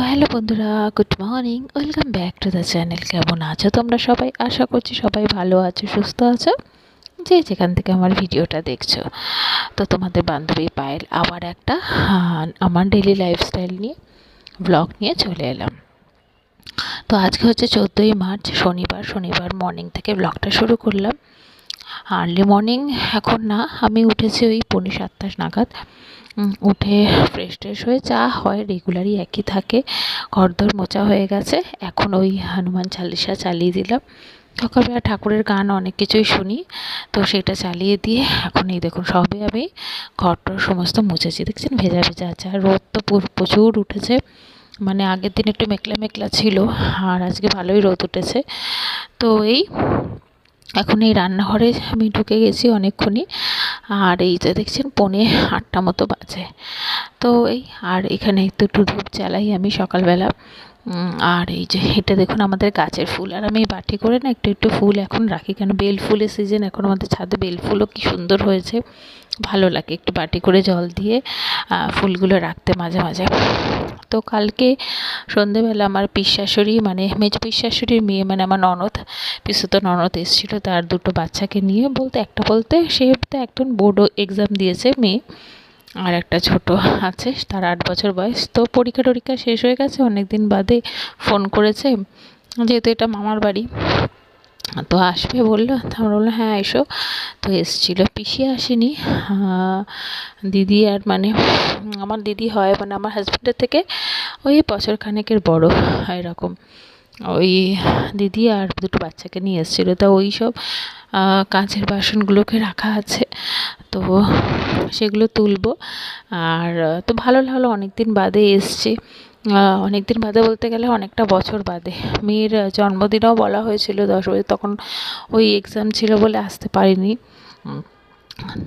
Hello বন্ধুরা, good morning. Welcome back to the channel. কেমন আছো তোমরা সবাই? আশা করছি সবাই ভালো আছো, সুস্থ আছো, যে যেখান থেকে আমার ভিডিওটা দেখছো। তো তোমাদের বান্ধবী পায়েল আবার একটা আমার ডেইলি লাইফস্টাইল নিয়ে ব্লগ নিয়ে চলে এলাম। তো আজকে হচ্ছে 14ই মার্চ, শনিবার মর্নিং থেকে ব্লগটা শুরু করলাম। আর্লি মর্নিং এখন না, আমি উঠেছি ওই 6:45 নাগাদ। উঠে ফ্রেশ হয়ে যা হয় রেগুলারই একই থাকে, ঘরদোর মোছা হয়ে গেছে। এখন ওই হনুমান চালিসা চালিয়ে দিলাম। সকালবেলা ঠাকুরের গান অনেক কিছুই শুনি, তো সেটা চালিয়ে দিয়ে এখন এই দেখুন সবে আমি ঘরটার সমস্ত মুছেছি। দেখছেন ভেজা ভেজা আছে, আর রোদ তো প্রচুর উঠেছে। মানে আগের দিন একটু মেঘলা মেঘলা ছিল, আর আজকে ভালোই রোদ উঠেছে। তো এখন এই রান্নাঘরে আমি ঢুকে গেছি অনেকক্ষণই। আর এই যে দেখছেন 7:45 মতো বাজে। তো আর এখানে একটু ধূপ জ্বালাই আমি সকালবেলা। আর এই যে এটা দেখুন আমাদের গাছের ফুল, আর আমি বাটি করে না একটু ফুল এখন রাখি, কেন বেল ফুলের সিজন এখন আমাদের ছাদে। বেল ফুলও কি সুন্দর হয়েছে, ভালো লাগে একটু বাটি করে জল দিয়ে ফুলগুলো রাখতে মাঝে মাঝে। তো কালকে সন্ধেবেলা আমার পিসশাশুড়ি, মানে মেজ পিসশাশুড়ির মেয়ে, মানে আমার ননদ, পিসুতো ননদ এসেছিলো তার দুটো বাচ্চাকে নিয়ে। বলতে সে তো একজন বোর্ড এক্সাম দিয়েছে মেয়ে, আর একটা ছোট আছে, তার 8 বছর বয়স। তো পরীক্ষা শেষ হয়ে গেছে, অনেক দিন বাদে ফোন করেছে, যেহেতু এটা মামার বাড়ি তো আসবে বললো। তো আমরা বললাম হ্যাঁ এসো। তো এসেছিলো, পিসি আসেনি, দিদি। আর মানে আমার দিদি হয় মানে আমার হাজব্যান্ডের থেকে ওই বছর খানেকের বড় এরকম। ওই দিদি আর দুটো বাচ্চাকে নিয়ে এসেছিলো। তা ওই সব কাঁচের বাসনগুলোকে রাখা আছে, তো সেগুলো তুলবো। আর তো ভালো লাগলো, অনেক দিন বাদে এসছে। অনেক দিন বাদে বলতে গেলে অনেকটা বছর বাদে। মেয়ের জন্মদিনেও বলা হয়েছিল 10 বছর, তখন ওই এক্সাম ছিল বলে আসতে পারিনি,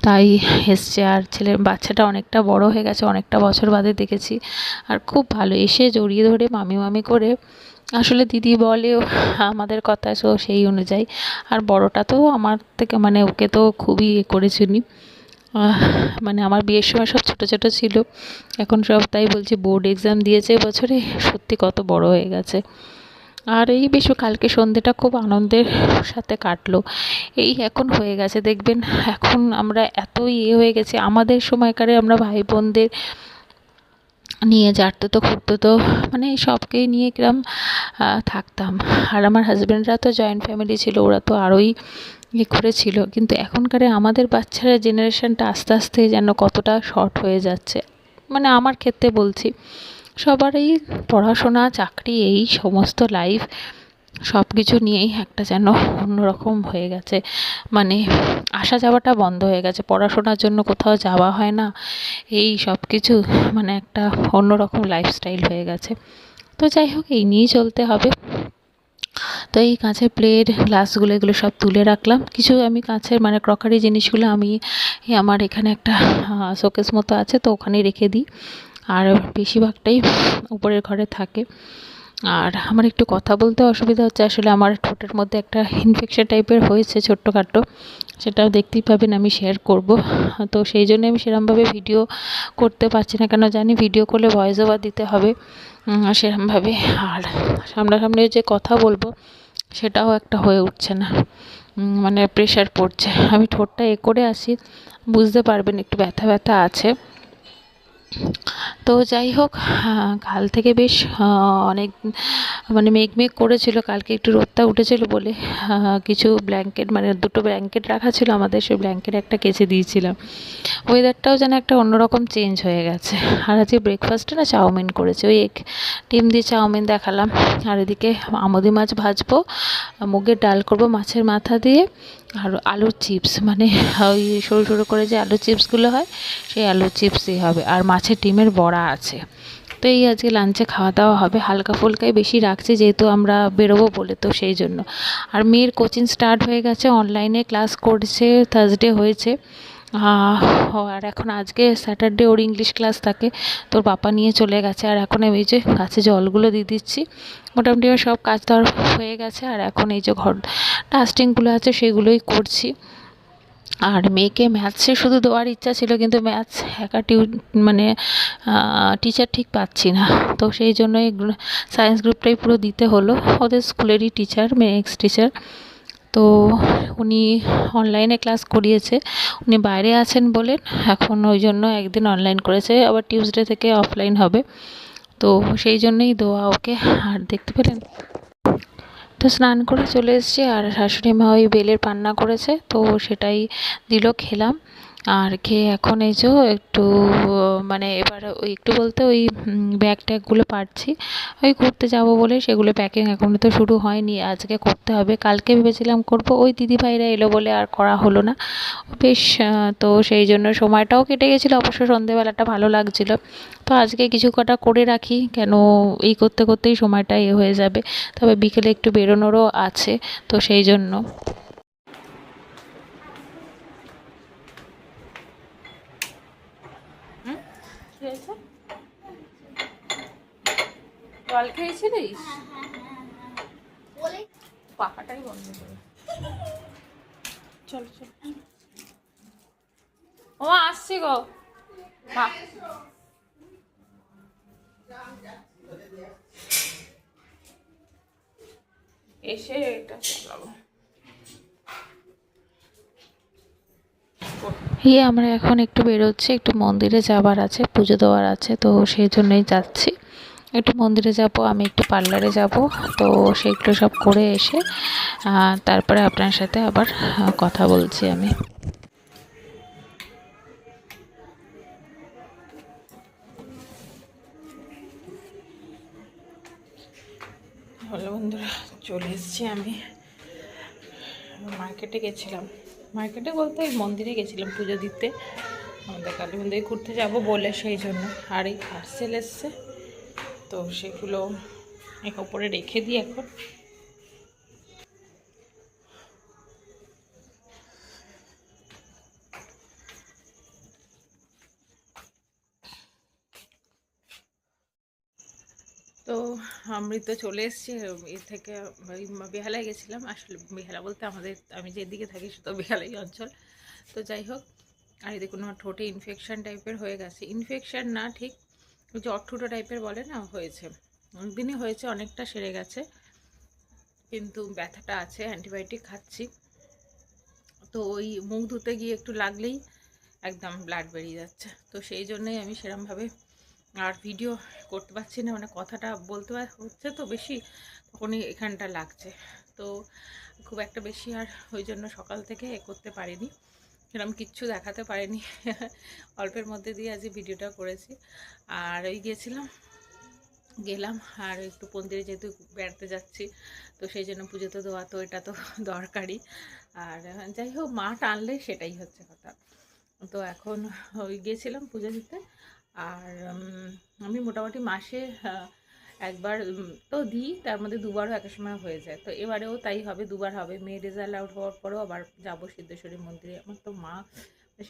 তাই এসছে। আর ছেলের বাচ্চাটা অনেকটা বড় হয়ে গেছে, অনেকটা বছর বাদে দেখেছি। আর খুব ভালো, এসে জড়িয়ে ধরে মামি করে, আসলে দিদি বলে আমাদের কথা, সেই অনুযায়ী। আর বড়টা তো আমার থেকে, মানে ওকে তো খুবই করেছিনি, মানে আমার বিয়ের সময় সব ছোট ছোট ছিল, এখন সব তাই বলছি বোর্ড এক্সাম দিয়েছে বছরে, সত্যি কত বড় হয়ে গেছে। আর এই বেশ কালকে সন্ধ্যেটা খুব আনন্দের সাথে কাটলো। এখন হয়ে গেছে দেখবেন, এখন আমরা এত হয়ে গেছে, আমাদের সময়কারে আমরা ভাই বোনদের নিয়ে জারতো খুঁড়তো, মানে সবকেই নিয়ে কিরম থাকতাম। আর আমার হাজব্যান্ডরা তো জয়েন্ট ফ্যামিলি ছিল, ওরা তো আরোই করেছিল। কিন্তু এখনকারে আমাদের বাচ্চারা জেনারেশনটা আস্তে আস্তে যেন কতটা শর্ট হয়ে যাচ্ছে, মানে আমার ক্ষেত্রে বলছি। সবারই পড়াশোনা, চাকরি, এই সমস্ত লাইফ, সব কিছু নিয়েই একটা যেন অন্যরকম হয়ে গেছে। মানে আসা যাওয়াটা বন্ধ হয়ে গেছে, পড়াশোনার জন্য কোথাও যাওয়া হয় না, এই সব কিছু মানে একটা অন্যরকম লাইফস্টাইল হয়ে গেছে। তো যাই হোক, এই নিয়েই চলতে হবে। তো এই কাঁচের প্লেট, গ্লাসগুলো, এগুলো সব তুলে রাখলাম। কিছু আমি কাঁচের মানে ক্রকারি জিনিসগুলো আমি আমার এখানে একটা শোকেস মতো আছে, তো ওখানে রেখে দিই। আর বেশিরভাগটাই উপরের ঘরে থাকে। আর আমার একটু কথা বলতে অসুবিধা হচ্ছে, আসলে আমার ঠোঁটের মধ্যে একটা ইনফেকশন টাইপের হয়েছে ছোট্টখাটো, সেটাও দেখতেই পাবেন, আমি শেয়ার করব। তো সেই জন্য আমি সেরমভাবে ভিডিও করতে পারছি না, কেন জানি ভিডিও করলে ভয়েস ওভার দিতে হবে সেরমভাবে। আর সামনাসামনি যে কথা বলবো সেটাও একটা হয়ে উঠছে না, মানে প্রেশার পড়ছে। আমি ঠোঁটটা করে আসি, বুঝতে পারবেন একটু ব্যথা ব্যথা আছে। তো যাই হোক, কাল থেকে বেশ অনেক মানে মেঘ করেছিল, কালকে একটু রোদটা উঠেছিল বলে কিছু ব্ল্যাঙ্কেট, মানে দুটো ব্ল্যাঙ্কেট রাখা ছিল আমাদের, সেই ব্ল্যাঙ্কেট একটা কেচে দিয়েছিলাম। ওয়েদারটাও যেন একটা অন্যরকম চেঞ্জ হয়ে গেছে। আর আজকে ব্রেকফাস্টে না চাউমিন করেছে, ওই ডিম দিয়ে চাউমিন দেখালাম। আর এদিকে আমুদি মাছ ভাজবো, মুগের ডাল করব মাছের মাথা দিয়ে, আর আলুর চিপস, মানে ওই সরু সরু করে যে আলুর চিপসগুলো হয়, সেই আলুর চিপসই হবে। আর মাছের ডিমের বড়া আছে। তো এই আজকে লাঞ্চে খাওয়া দাওয়া হবে, হালকা ফুলকাই বেশি রাখছি যেহেতু আমরা বেরোবো বলে, তো সেই জন্য। আর মেয়ের কোচিং স্টার্ট হয়ে গেছে, অনলাইনে ক্লাস করছে, থার্সডে হয়েছে। আর এখন আজকে স্যাটারডে ওর ইংলিশ ক্লাস থাকে, তোর পাপা নিয়ে চলে গেছে। আর এখন এই যে গাছে জলগুলো দিয়ে দিচ্ছি, মোটামুটি সব কাজ তো হয়ে গেছে। আর এখন এই যে ঘর ডাস্টিংগুলো আছে সেগুলোই করছি। আর মেয়েকে ম্যাথসে শুধু দেওয়ার ইচ্ছা ছিল, কিন্তু ম্যাথস একা মানে টিচার ঠিক পাচ্ছি না, তো সেই জন্যই সায়েন্স গ্রুপটাই পুরো দিতে হলো। ওদের স্কুলেরই টিচার, ম্যাথস টিচার, তো উনি অনলাইনে ক্লাস করিয়েছে। উনি বাইরে আছেন বলেন এখন ওই জন্য একদিন অনলাইন করেছে, আবার টিউসডে থেকে অফলাইন হবে, তো সেই জন্যই দেওয়া ওকে। আর দেখতে পেলেন তো স্নান করে চলে এসেছি, আর শাশুড়ি মা ওই বেলের পান্না করেছে, তো সেটাই দিল, খেলাম। আর খেয়ে এখন এই যে একটু মানে এবার ওই একটু বলতে ওই ব্যাগ ট্যাগগুলো পারছি, ওই ঘুরতে যাব বলে সেগুলো প্যাকিং এখনও তো শুরু হয়নি, আজকে করতে হবে। কালকে ভেবেছিলাম করব, ওই দিদিভাইরা এলো বলে আর করা হলো না বেশ। তো সেই জন্য সময়টাও কেটে গেছিলো, অবশ্য সন্ধেবেলাটা ভালো লাগছিল। তো আজকে কিছু কটা করে রাখি, কেন এই করতে করতেই সময়টা হয়ে যাবে, তবে বিকেলে একটু বেরোনোরও আছে, তো সেই জন্য। জল খেয়েছিলিস? পাখাটাই বন্ধ করে চল চল। ও আসছি গো। এসে এটা চালাবো। আমরা এখন একটু বেরোচ্ছি, একটু মন্দিরে যাবার আছে, পুজো দেওয়ার আছে, তো সেই জন্যই যাচ্ছি। একটু মন্দিরে যাব, আমি একটু পার্লারে যাব, তো সেগুলো সব করে এসে তারপরে আপনার সাথে আবার কথা বলছি আমি। হ্যালো বন্ধুরা, চলে এসেছি আমি। মার্কেটে গেছিলাম, মার্কেটে বলতে ওই মন্দিরে গেছিলাম পুজো দিতে, আমাদের কালী মন্দিরে ঘুরতে যাব বলে, সেই জন্য। আর এই পার্সেল এসছে, তো সেগুলো এক ওপরে রেখে দিই এখন। তো আমি তো চলে এসেছি এর থেকে, ওই বেহালায় গেছিলাম। আসলে বেহালা বলতে আমাদের, আমি যেদিকে থাকি সেটা বেহালাই অঞ্চল। তো যাই হোক, আর এই দেখুন আমার ঠোঁটে ইনফেকশান টাইপের হয়ে গেছে, ইনফেকশান না ঠিক, জটঠুটো টাইপের বলে না, হয়েছে অনেকদিনই হয়েছে, অনেকটা সেরে গেছে, কিন্তু ব্যথাটা আছে, অ্যান্টিবায়োটিক খাচ্ছি। তো ওই মুখ ধুতে গিয়ে একটু লাগলেই একদম ব্লাড বেরিয়ে যাচ্ছে, তো সেই জন্যই আমি সেরমভাবে আর ভিডিও করতে পারছি না, মানে কথাটা বলতে হচ্ছে তো বেশি, তখনই এখানটা লাগছে, তো খুব একটা বেশি আর ওই জন্য সকাল থেকে করতে পারিনি, সেরকম কিচ্ছু দেখাতে পারিনি। অল্পের মধ্যে দিয়ে আজ ভিডিওটা করেছি। আর ওই গেলাম, আর একটু মন্দিরে যেহেতু বেড়াতে যাচ্ছি, তো সেই জন্য পুজো তো দেওয়া, তো এটা তো দরকারি। আর যাই হোক, মা টানলে সেটাই হচ্ছে কথা। তো এখন ওই গেছিলাম পুজো দিতে। আর আমি মোটামুটি মাসে একবার তো দিই, তার মধ্যে দুবারও এক সময় হয়ে যায়, তো এবারেও তাই হবে, দুবার হবে। মেয়ে রেজাল্ট আউট হওয়ার পরেও আবার যাবো সিদ্ধেশ্বরী মন্দিরে। আমার তো মা,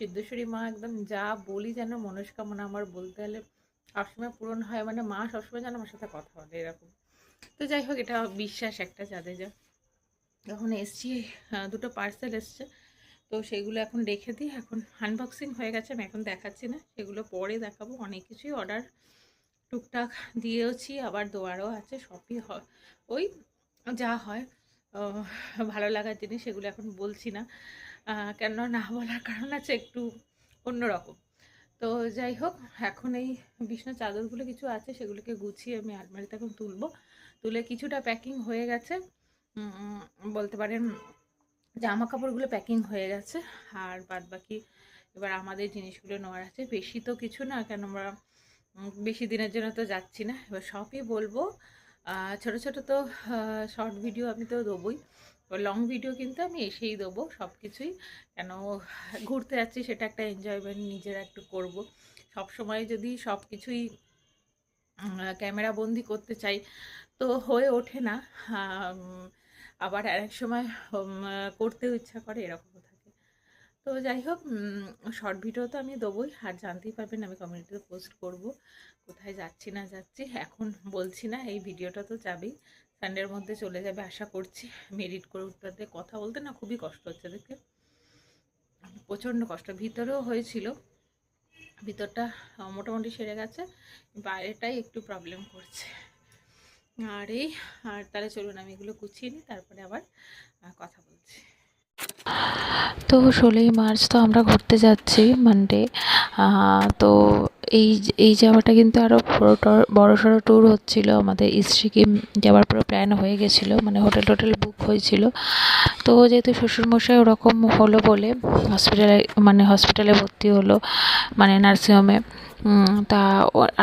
সিদ্ধেশ্বরী মা একদম যা বলি যেন মনস্কামনা আমার বলতে গেলে সবসময় পূরণ হয়, মানে মা সবসময় যেন আমার সাথে কথা বলে এরকম। তো যাই হোক, এটা বিশ্বাস একটা যাদের যা। যখন এসছি, দুটো পার্সেল এসছে, তো সেগুলো এখন রেখে দিই, এখন আনবক্সিং হয়ে গেছে, আমি এখন দেখাচ্ছি না, সেগুলো পরে দেখাবো। অনেক কিছুই অর্ডার টুকটাক দিয়েওছি, আবার দেওয়ারও আছে, সবই হয় ওই যা হয় ভালো লাগার জিনিস, সেগুলো এখন বলছি না, কেন না বলার কারণ আছে একটু অন্যরকম। তো যাই হোক, এখন এই বিছানার চাদরগুলো কিছু আছে, সেগুলোকে গুছিয়ে আমি আলমারিতে এখন তুলবো, তুলে কিছুটা প্যাকিং হয়ে গেছে, বলতে পারেন জামা কাপড়গুলো প্যাকিং হয়ে গেছে, আর বাদ বাকি এবার আমাদের জিনিসগুলো নেওয়ার আছে। বেশি তো কিছু না, কেন আমরা বেশি দিনের জন্য তো যাচ্ছি না, এবার সবই বলবো। ছোট ছোট তো শর্ট ভিডিও আমি তো দেবোই, লং ভিডিও কিন্তু আমি এসেই দেবো সব কিছুই, কেন ঘুরতে যাচ্ছি সেটা একটা এনজয়মেন্ট নিজেরা একটু করব। সব সময় যদি সব কিছুই ক্যামেরা বন্দি করতে চাই তো হয়ে ওঠে না, আবার আরেক সময় করতেও ইচ্ছা করে, এরকমও থাকে। তো যাই হোক, শর্ট ভিডিও তো আমি দেবোই, আর জানতেই পারবেন আমি কমিউনিটিতে পোস্ট করব কোথায় যাচ্ছি না যাচ্ছি, এখন বলছি না, এই ভিডিওটা তো যাবেই, সানডের মধ্যে চলে যাবে আশা করছি। আমি এডিট করে উঠতে কথা বলতে না খুবই কষ্ট হচ্ছে দেখতে, প্রচণ্ড কষ্ট, ভিতরেও হয়েছিল, ভিতরটা মোটামুটি সেরে গেছে, বাইরেটাই একটু প্রবলেম করছে। আর তাহলে চলুন আমি এগুলো গুছিয়ে নিই, তারপরে আবার কথা বলছি। তো 16ই মার্চ তো আমরা ঘুরতে যাচ্ছি মানডে। তো এই যাওয়াটা কিন্তু আরও বড়সড় ট্যুর হচ্ছিল, আমাদের সিকিম যাওয়ার পুরো প্ল্যান হয়ে গেছিলো, মানে হোটেল বুক হয়েছিল। তো যেহেতু শ্বশুরমশাই ওরকম হলো বলে হসপিটালে ভর্তি হলো, মানে নার্সিংহোমে। তা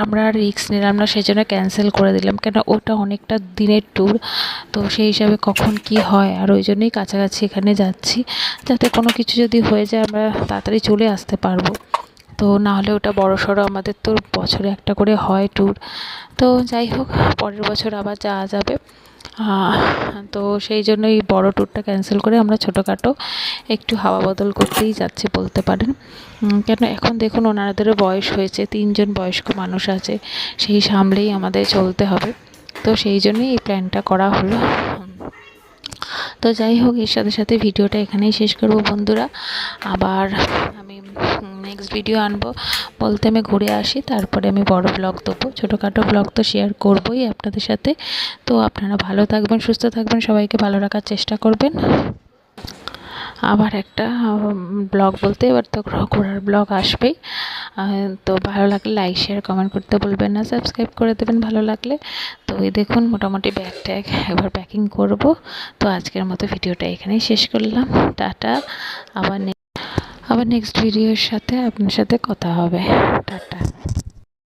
আমরা রিস্ক নিলাম না, সেই জন্য ক্যান্সেল করে দিলাম, কেন ওটা অনেকটা দিনের ট্যুর। তো সেই হিসাবে কখন কি হয়, আর ওই জন্যই কাছাকাছি এখানে যাচ্ছি, যাতে কোনো কিছু যদি হয়ে যায় আমরা তাড়াতাড়ি চলে আসতে পারবো। তো না হলে ওটা বড়সড়, আমাদের তো বছরে একটা করে হয় ট্যুর। তো যাই হোক, পরের বছর আবার যাওয়া যাবে। তো সেই জন্যই বড় ট্যুরটা ক্যান্সেল করে আমরা ছোটোখাটো একটু হাওয়া বদল করতেই যাচ্ছি বলতে পারেন। কেন এখন দেখুন ওনাদেরও বয়স হয়েছে, 3 জন বয়স্ক মানুষ আছে, সেই সামলেই আমাদের চলতে হবে। তো সেই জন্যই এই প্ল্যানটা করা হলো। তো যাই হোক, এর সাথে সাথে ভিডিওটা এখানেই শেষ করব বন্ধুরা। আবার আমি নেক্সট ভিডিও আনবো, বলতে আমি ঘুরে আসি, তারপরে আমি বড় ব্লগ দেবো। ছোটোখাটো ব্লগ তো শেয়ার করবোই আপনাদের সাথে। তো আপনারা ভালো থাকবেন, সুস্থ থাকবেন, সবাইকে ভালো রাখার চেষ্টা করবেন। আবার একটা ব্লগ বলতে এবার তো ঘোরার ব্লগ আসবেই। তো ভালো লাগলে লাইক শেয়ার কমেন্ট করতে ভুলবেন না, সাবস্ক্রাইব করে দেবেন ভালো লাগলে। তো এই দেখুন মোটামুটি ব্যাগ ট্যাগ এবার প্যাকিং করব। তো আজকের মতো ভিডিওটা এখানেই শেষ করলাম, টাটা। আবার নেক্সট ভিডিওর সাথে আপনার সাথে কথা হবে, টাটা।